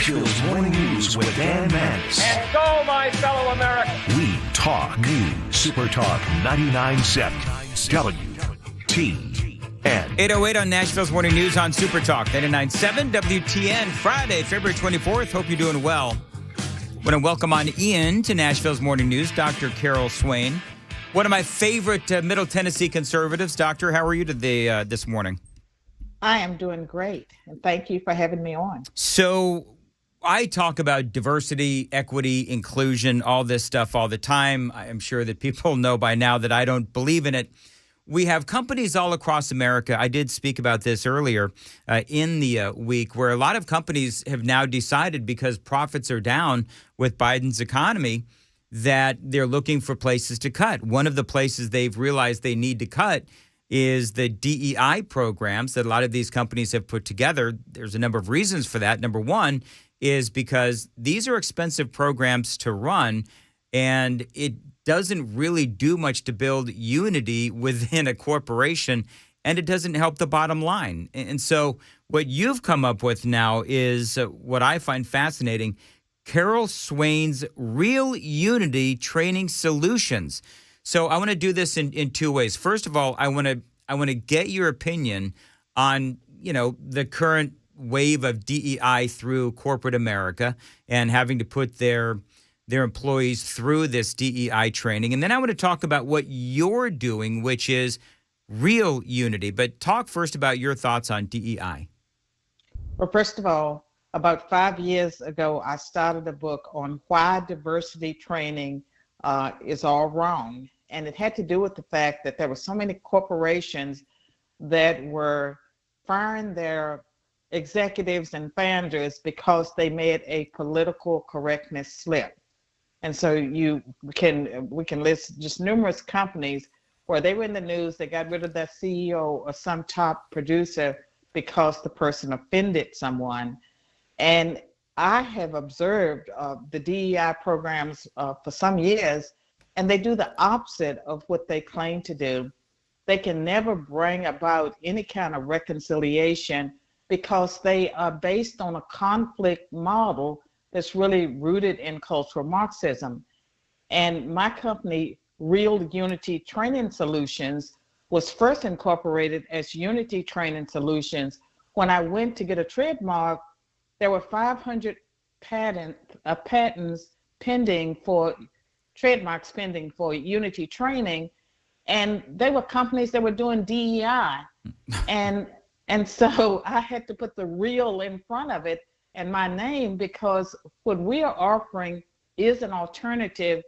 Nashville's Morning News with Dan Mandis. And go, my fellow Americans. We talk news. SuperTalk 99.7 WTN. 8:08 on Nashville's Morning News on SuperTalk 99.7 WTN. Friday, February 24th. Hope you're doing well. Want to welcome on Ian to Nashville's Morning News, Dr. Carol Swain. One of my favorite Middle Tennessee conservatives. Doctor, how are you today this morning? I am doing great, and thank you for having me on. So I talk about diversity, equity, inclusion, all this stuff all the time. I am sure that people know by now that I don't believe in it. We have companies all across America. I did speak about this earlier in the week, where a lot of companies have now decided, because profits are down with Biden's economy, that they're looking for places to cut. One of the places they've realized they need to cut is the DEI programs that a lot of these companies have put together. There's a number of reasons for that. Number one is because these are expensive programs to run, and it doesn't really do much to build unity within a corporation, and it doesn't help the bottom line. And so what you've come up with now is what I find fascinating: Carol Swain's Real Unity Training Solutions. So I want to do this in two ways. First of all, I want to get your opinion on, the current wave of DEI through corporate America and having to put their employees through this DEI training. And then I want to talk about what you're doing, which is Real Unity. But talk first about your thoughts on DEI. Well, first of all, about 5 years ago, I started a book on why diversity training is all wrong. And it had to do with the fact that there were so many corporations that were firing their executives and founders because they made a political correctness slip. And so we can list just numerous companies where they were in the news, they got rid of their CEO or some top producer because the person offended someone. And I have observed the DEI programs for some years, and they do the opposite of what they claim to do. They can never bring about any kind of reconciliation because they are based on a conflict model that's really rooted in cultural Marxism. And my company, Real Unity Training Solutions, was first incorporated as Unity Training Solutions. When I went to get a trademark, there were 500 patents pending for trademarks pending for Unity Training, and they were companies that were doing DEI. And so I had to put the real in front of it and my name, because what we are offering is an alternative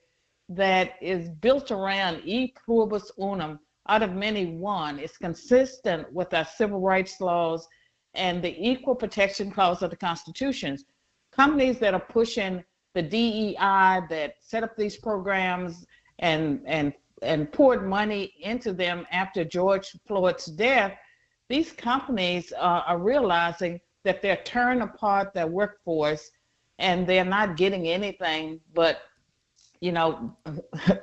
that is built around e pluribus unum, out of many one. It's consistent with our civil rights laws and the equal protection clause of the Constitutions. Companies that are pushing the DEI, that set up these programs and poured money into them after George Floyd's death, these companies are realizing that they're tearing apart their workforce, and they're not getting anything but,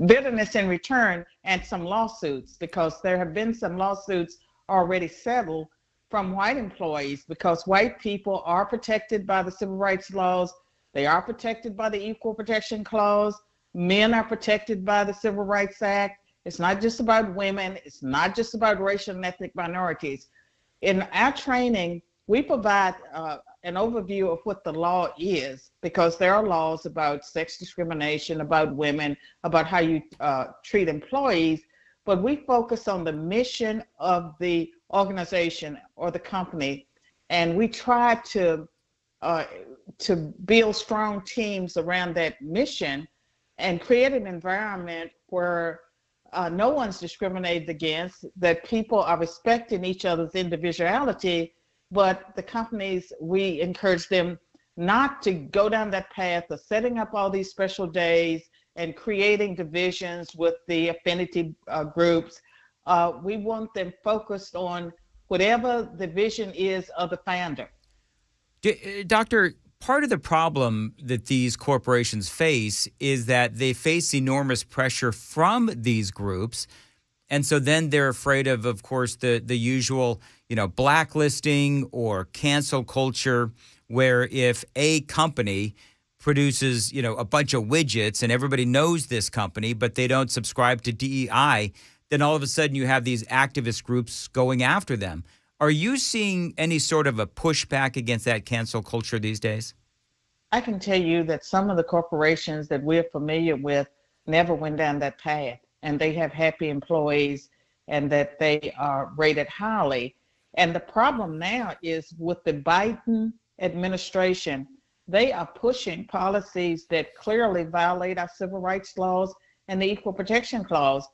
bitterness in return and some lawsuits, because there have been some lawsuits already settled from white employees, because white people are protected by the civil rights laws. They are protected by the Equal Protection Clause. Men are protected by the Civil Rights Act. It's not just about women. It's not just about racial and ethnic minorities. In our training, we provide an overview of what the law is, because there are laws about sex discrimination, about women, about how you treat employees, but we focus on the mission of the organization or the company, and we try to build strong teams around that mission and create an environment where no one's discriminated against, that people are respecting each other's individuality, but the companies, we encourage them not to go down that path of setting up all these special days and creating divisions with the affinity groups. We want them focused on whatever the vision is of the founder. Doctor, part of the problem that these corporations face is that they face enormous pressure from these groups. And so then they're afraid of course, the usual, blacklisting or cancel culture where if a company produces, a bunch of widgets and everybody knows this company, but they don't subscribe to DEI, then all of a sudden you have these activist groups going after them. Are you seeing any sort of a pushback against that cancel culture these days? I can tell you that some of the corporations that we're familiar with never went down that path, and they have happy employees and that they are rated highly. And the problem now is with the Biden administration, they are pushing policies that clearly violate our civil rights laws and the Equal Protection Clause.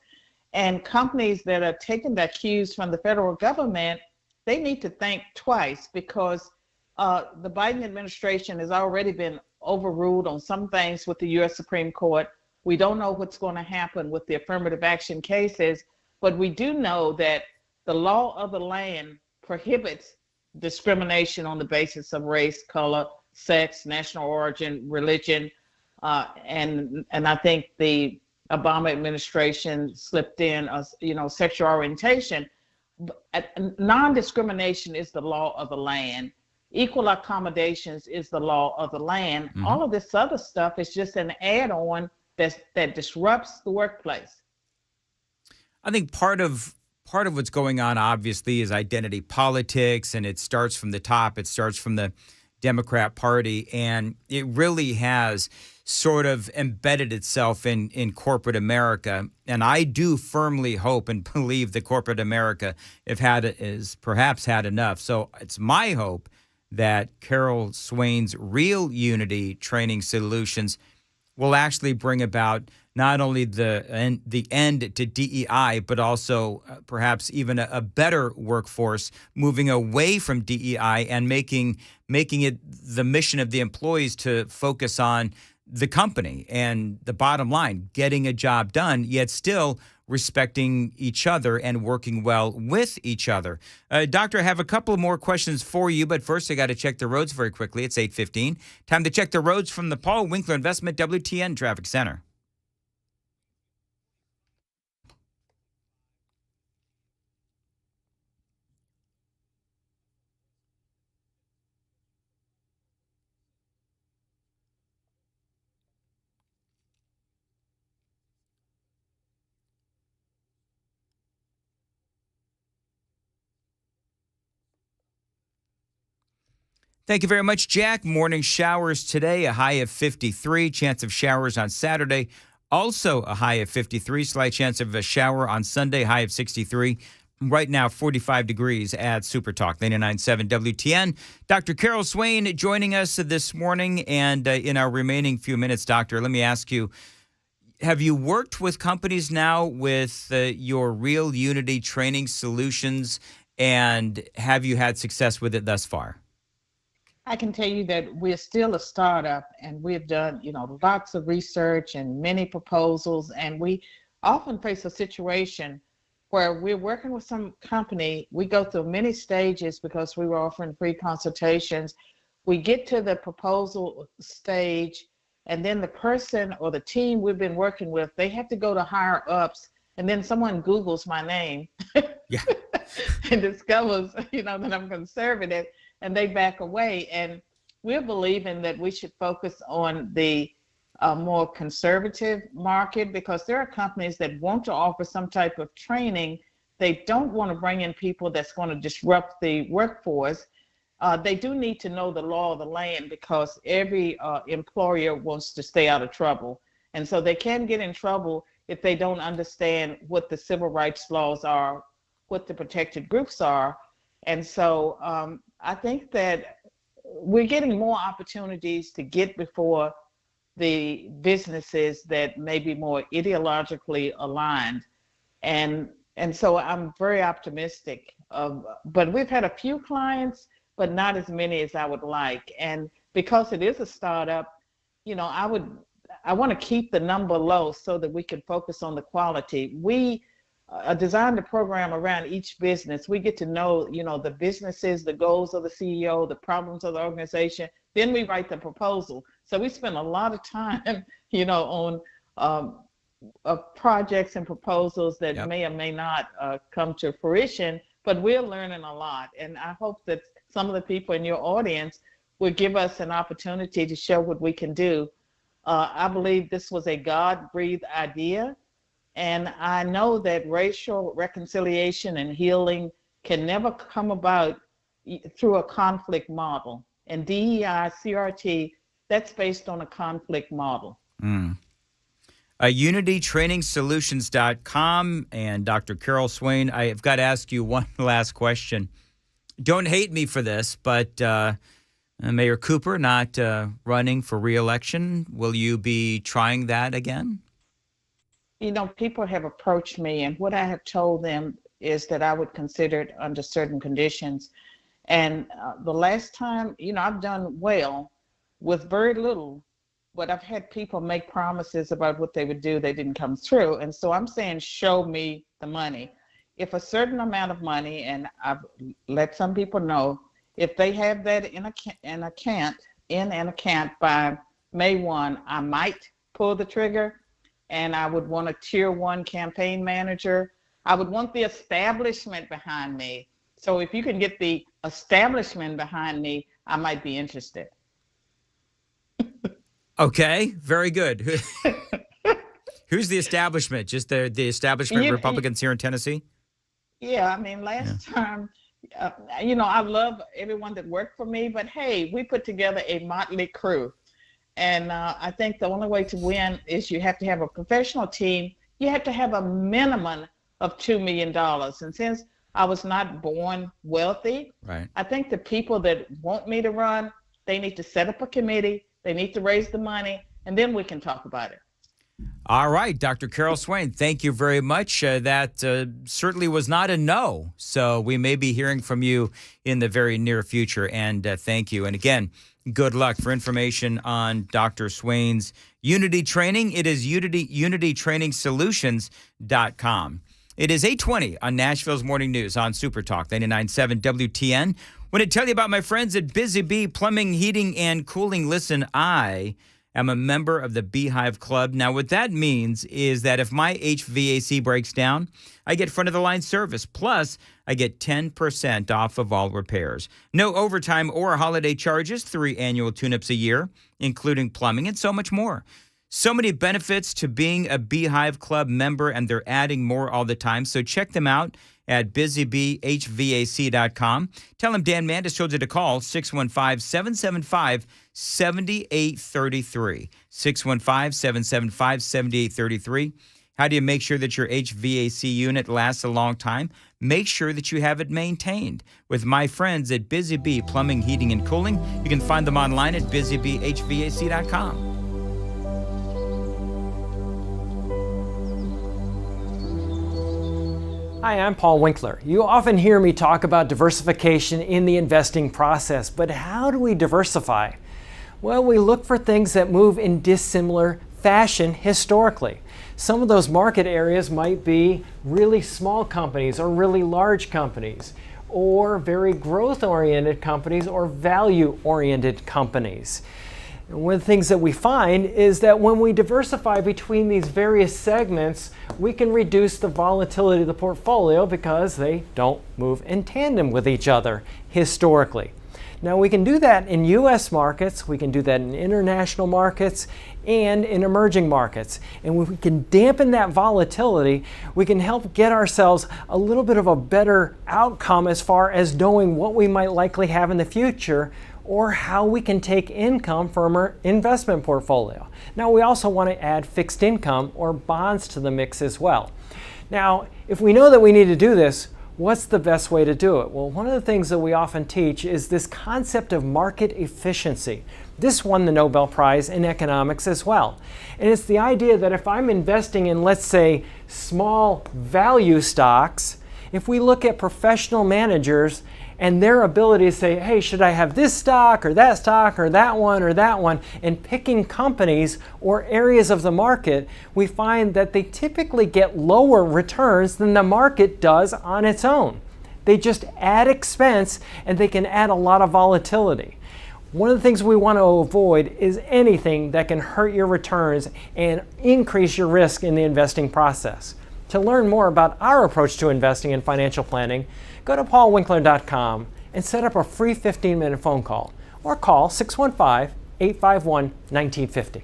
And companies that are taking the cues from the federal government, they need to think twice, because the Biden administration has already been overruled on some things with the U.S. Supreme Court. We don't know what's going to happen with the affirmative action cases, but we do know that the law of the land prohibits discrimination on the basis of race, color, sex, national origin, religion, and I think the Obama administration slipped in, sexual orientation. Non-discrimination is the law of the land. Equal accommodations is the law of the land. Mm-hmm. All of this other stuff is just an add-on that disrupts the workplace. I think part of what's going on, obviously, is identity politics, and it starts from the top. It starts from the Democrat Party, and it really has sort of embedded itself in corporate America. And I do firmly hope and believe that corporate America is perhaps had enough. So it's my hope that Carol Swain's Real Unity Training Solutions will actually bring about not only the end to DEI, but also perhaps even a better workforce, moving away from DEI and making it the mission of the employees to focus on the company and the bottom line, getting a job done, yet still respecting each other and working well with each other. Doctor, I have a couple more questions for you, but first I got to check the roads very quickly. It's 8:15. Time to check the roads from the Paul Winkler Investment WTN Traffic Center. Thank you very much, Jack. Morning showers today, a high of 53. Chance of showers on Saturday, also a high of 53. Slight chance of a shower on Sunday, high of 63. Right now, 45 degrees at SuperTalk 99.7 WTN. Dr. Carol Swain joining us this morning. And in our remaining few minutes, Doctor, let me ask you, have you worked with companies now with your Real Unity Training Solutions, and have you had success with it thus far? I can tell you that we're still a startup, and we've done, lots of research and many proposals, and we often face a situation where we're working with some company. We go through many stages because we were offering free consultations. We get to the proposal stage, and then the person or the team we've been working with, they have to go to higher ups, and then someone Googles my name Yeah. and discovers, that I'm conservative, and they back away. And we're believing that we should focus on the more conservative market, because there are companies that want to offer some type of training. They don't want to bring in people that's going to disrupt the workforce. They do need to know the law of the land, because every employer wants to stay out of trouble. And so they can get in trouble if they don't understand what the civil rights laws are, what the protected groups are. And so I think that we're getting more opportunities to get before the businesses that may be more ideologically aligned. And so I'm very optimistic. But we've had a few clients, but not as many as I would like. And because it is a startup, I want to keep the number low so that we can focus on the quality. We designed a program around each business. We get to know, the businesses, the goals of the CEO, the problems of the organization. Then we write the proposal. So we spend a lot of time, on projects and proposals that may or may not come to fruition, but we're learning a lot. And I hope that some of the people in your audience will give us an opportunity to show what we can do. I believe this was a God-breathed idea, and I know that racial reconciliation and healing can never come about through a conflict model. And DEI, CRT, that's based on a conflict model. UnityTrainingsolutions.com. And Dr. Carol Swain, I've got to ask you one last question. Don't hate me for this, but Mayor Cooper not running for re-election. Will you be trying that again? You know, people have approached me, and what I have told them is that I would consider it under certain conditions. And the last time, you know, I've done well with very little, but I've had people make promises about what they would do. They didn't come through. And so I'm saying, show me the money. If a certain amount of money, and I've let some people know, if they have that in an account by May 1, I might pull the trigger, and I would want a tier 1 campaign manager. I would want the establishment behind me. So if you can get the establishment behind me, I might be interested. Okay, very good. Who's the establishment? Just the establishment Republicans here in Tennessee? Yeah, I mean, last time, you know, I love everyone that worked for me, but hey, we put together a motley crew. And I think the only way to win is you have to have a professional team. You have to have a minimum of $2 million. And since I was not born wealthy, right, I think the people that want me to run, they need to set up a committee. They need to raise the money, and then we can talk about it. All right, Dr. Carol Swain, thank you very much. That certainly was not a no. So we may be hearing from you in the very near future, and thank you. And again, good luck. For information on Dr. Swain's Unity Training, it is UnityTrainingsolutions.com. It is 8:20 on Nashville's Morning News on SuperTalk 99.7 WTN. Want to tell you about my friends at Busy Bee Plumbing, Heating, and Cooling. Listen, I am a member of the Beehive Club. Now, what that means is that if my HVAC breaks down, I get front-of-the-line service. Plus, I get 10% off of all repairs. No overtime or holiday charges, 3 annual tune-ups a year, including plumbing and so much more. So many benefits to being a Beehive Club member, and they're adding more all the time. So check them out at busybeehvac.com. Tell them Dan Mandis told you to call 615-775-7833. 615-775-7833. How do you make sure that your HVAC unit lasts a long time? Make sure that you have it maintained with my friends at Busy Bee Plumbing, Heating, and Cooling. You can find them online at busybeehvac.com. Hi, I'm Paul Winkler. You often hear me talk about diversification in the investing process, but how do we diversify? Well, we look for things that move in dissimilar fashion historically. Some of those market areas might be really small companies or really large companies, or very growth-oriented companies or value-oriented companies. One of the things that we find is that when we diversify between these various segments, we can reduce the volatility of the portfolio because they don't move in tandem with each other historically. Now, we can do that in U.S. markets, we can do that in international markets, and in emerging markets. And when we can dampen that volatility, we can help get ourselves a little bit of a better outcome as far as knowing what we might likely have in the future, or how we can take income from our investment portfolio. Now, we also want to add fixed income or bonds to the mix as well. Now, if we know that we need to do this, what's the best way to do it? Well, one of the things that we often teach is this concept of market efficiency. This won the Nobel Prize in economics as well. And it's the idea that if I'm investing in, let's say, small value stocks, if we look at professional managers and their ability to say, hey, should I have this stock or that one, and picking companies or areas of the market, we find that they typically get lower returns than the market does on its own. They just add expense and they can add a lot of volatility. One of the things we want to avoid is anything that can hurt your returns and increase your risk in the investing process. To learn more about our approach to investing and financial planning, go to paulwinkler.com and set up a free 15-minute phone call. or call 615-851-1950.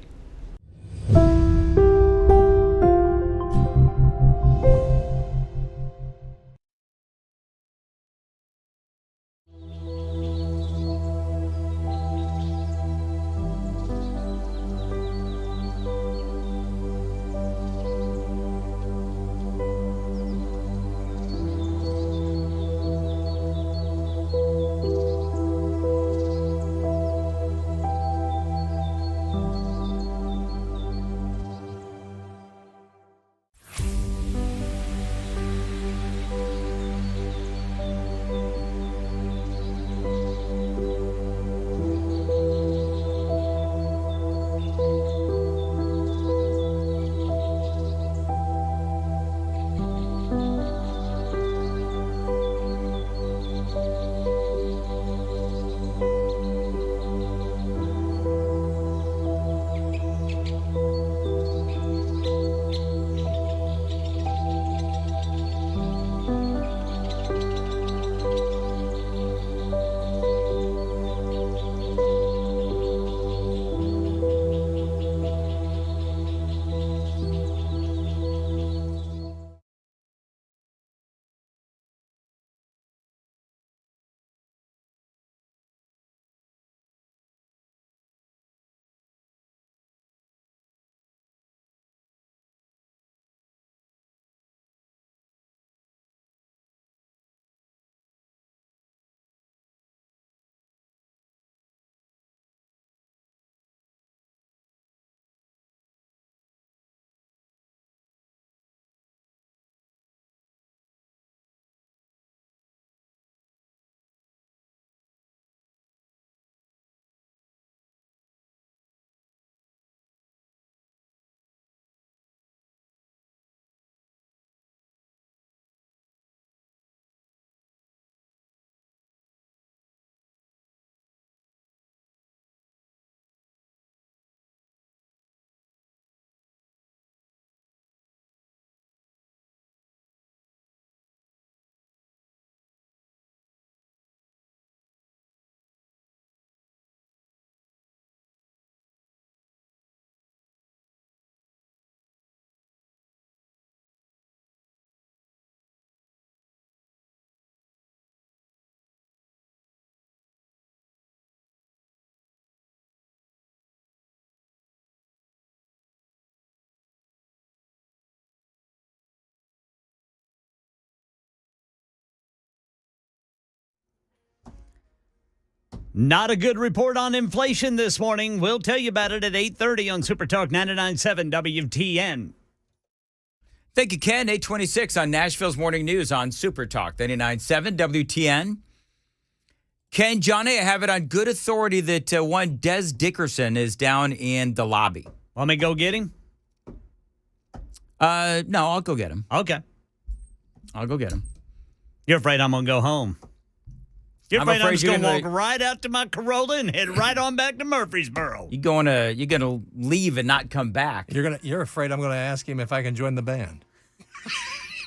Not a good report on inflation this morning. We'll tell you about it at 8:30 on SuperTalk 99.7 WTN. Thank you, Ken. 826 on Nashville's Morning News on SuperTalk 99.7 WTN. Ken, Johnny, I have it on good authority that one Dez Dickerson is down in the lobby. Want me to go get him? No, I'll go get him. Okay. I'll go get him. You're afraid I'm going to go home. You're I'm afraid I'm afraid just you're going to walk gonna- right out to my Corolla and head right on back to Murfreesboro. You're gonna leave and not come back. You're afraid I'm going to ask him if I can join the band.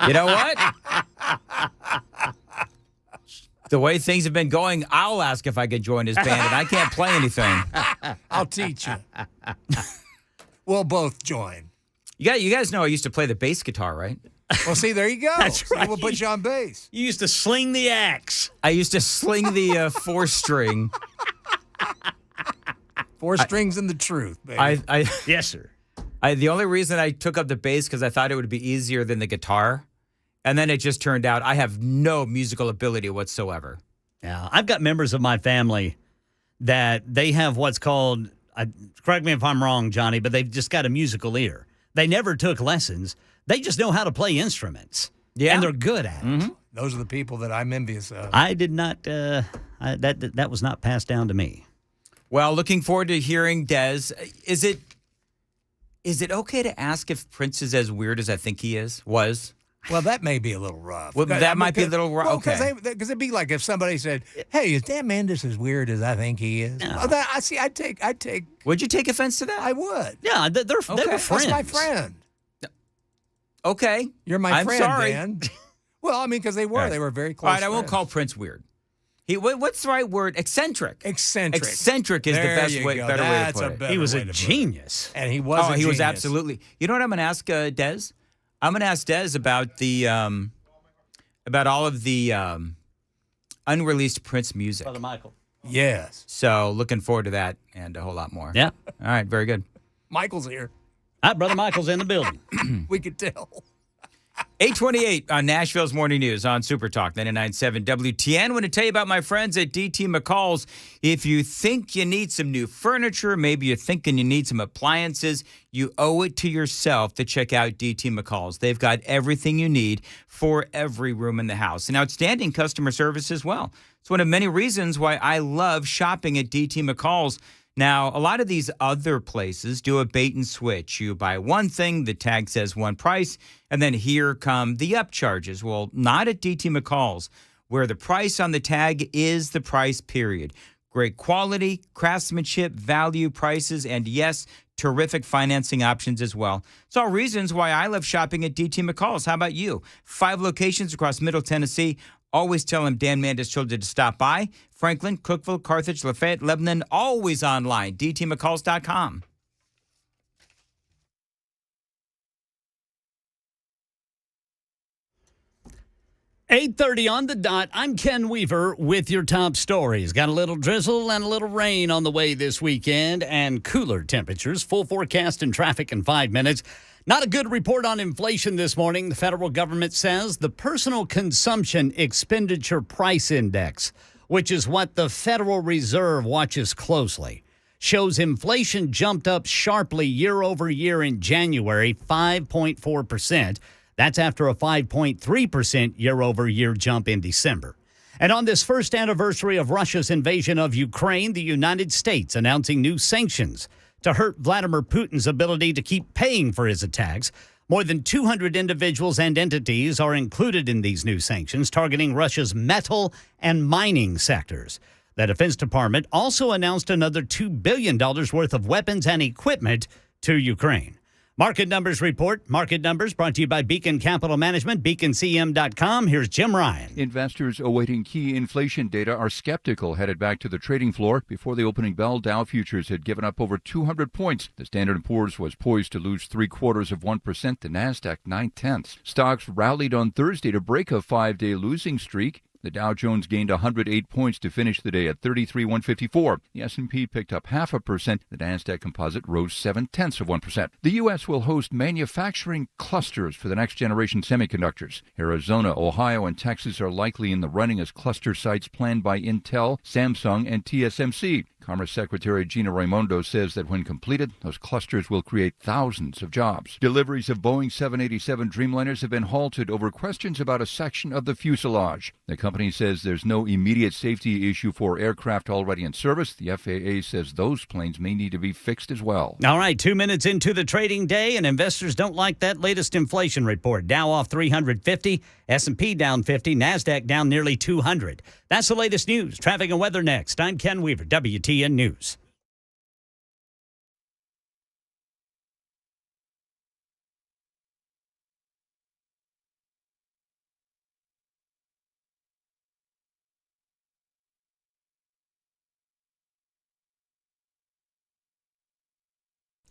You know what? The way things have been going, I'll ask if I could join his band, and I can't play anything. I'll teach you. We'll both join. You guys know I used to play the bass guitar, right? Well, see, there you go. That's So right. We'll put you on bass. You used to sling the axe. I used to sling the four-string. 4 strings and the truth, baby. Yes, sir. The only reason I took up the bass because I thought it would be easier than the guitar, and then it just turned out I have no musical ability whatsoever. Yeah, I've got members of my family that they have what's called, correct me if I'm wrong, Johnny, but they've just got a musical ear. They never took lessons. They just know how to play instruments. Yeah. And they're good at it. Those are the people that I'm envious of. I did not, that was not passed down to me. Well, looking forward to hearing Dez. Is it okay to ask if Prince is as weird as I think he was? Well, that may be a little rough. Well, that might be a little rough. Well, okay. Because it'd be like if somebody said, "Hey, is Dan Mandis as weird as I think he is?" No. Well, I'd take. Would you take offense to that? I would. Yeah, they were friends. That's my friend. Okay. You're my I'm friend, sorry. Dan. Well, I mean, because they were. All right. They were very close. All right, I won't friends. call Prince weird. What's the right word? Eccentric. Eccentric. Eccentric is There the best you way, go. better way to That's put a it. better He was way a to put it. genius. And he was a He was genius. absolutely. You know what I'm going to ask Dez? I'm going to ask Dez about the about all of the unreleased Prince music. Brother Michael. Yes. So looking forward to that and a whole lot more. Yeah. All right, very good. Michael's here. Brother Michael's in the building. We could tell. 828 on Nashville's Morning News on SuperTalk 99.7 WTN. I want to tell you about my friends at DT McCall's. If you think you need some new furniture, maybe you're thinking you need some appliances, you owe it to yourself to check out DT McCall's. They've got everything you need for every room in the house and outstanding customer service as well. It's one of many reasons why I love shopping at DT McCall's. Now, a lot of these other places do a bait and switch. You buy one thing, the tag says one price, and then here come the upcharges. Well, not at DT McCall's, where the price on the tag is the price, period. Great quality, craftsmanship, value, prices, and yes, terrific financing options as well. It's all reasons why I love shopping at DT McCall's. How about you? 5 locations across Middle Tennessee. Always tell him Dan Mandis told you to stop by. Franklin, Cookeville, Carthage, Lafayette, Lebanon, always online. DTMcCalls.com. $8:30 on the dot. I'm Ken Weaver with your top stories. Got a little drizzle and a little rain on the way this weekend and cooler temperatures. Full forecast and traffic in 5 minutes. Not a good report on inflation this morning. The federal government says the Personal Consumption Expenditure Price Index, which is what the Federal Reserve watches closely, shows inflation jumped up sharply year over year in January, 5.4%. That's after a 5.3% year-over-year jump in December. And on this first anniversary of Russia's invasion of Ukraine, the United States announcing new sanctions to hurt Vladimir Putin's ability to keep paying for his attacks. More than 200 individuals and entities are included in these new sanctions, targeting Russia's metal and mining sectors. The Defense Department also announced another $2 billion worth of weapons and equipment to Ukraine. Market Numbers Report. Market Numbers brought to you by Beacon Capital Management, beaconcm.com. Here's Jim Ryan. Investors awaiting key inflation data are skeptical headed back to the trading floor. Before the opening bell, Dow futures had given up over 200 points. The Standard & Poor's was poised to lose 0.75%, the Nasdaq 0.9. Stocks rallied on Thursday to break a 5-day losing streak. The Dow Jones gained 108 points to finish the day at 33,154. The S&P picked up 0.5%. The Nasdaq Composite rose 0.7%. The U.S. will host manufacturing clusters for the next generation semiconductors. Arizona, Ohio, and Texas are likely in the running as cluster sites planned by Intel, Samsung, and TSMC. Commerce Secretary Gina Raimondo says that when completed, those clusters will create thousands of jobs. Deliveries of Boeing 787 Dreamliners have been halted over questions about a section of the fuselage. The company says there's no immediate safety issue for aircraft already in service. The FAA says those planes may need to be fixed as well. All right, 2 minutes into the trading day, and investors don't like that latest inflation report. Dow off 350, S&P down 50, NASDAQ down nearly 200. That's the latest news. Traffic and weather next. I'm Ken Weaver, WTN News.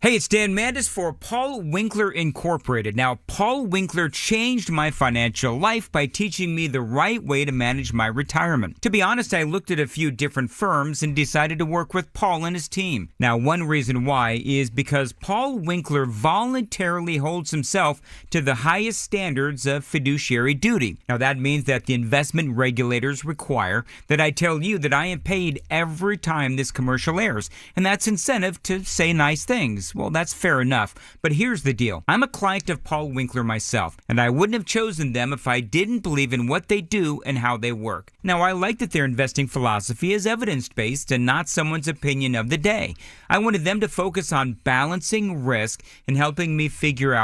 Hey, it's Dan Mandis for Paul Winkler Incorporated. Now, Paul Winkler changed my financial life by teaching me the right way to manage my retirement. To be honest, I looked at a few different firms and decided to work with Paul and his team. Now, one reason why is because Paul Winkler voluntarily holds himself to the highest standards of fiduciary duty. Now, that means that the investment regulators require that I tell you that I am paid every time this commercial airs, and that's incentive to say nice things. Well, that's fair enough. But here's the deal. I'm a client of Paul Winkler myself, and I wouldn't have chosen them if I didn't believe in what they do and how they work. Now, I like that their investing philosophy is evidence-based and not someone's opinion of the day. I wanted them to focus on balancing risk and helping me figure out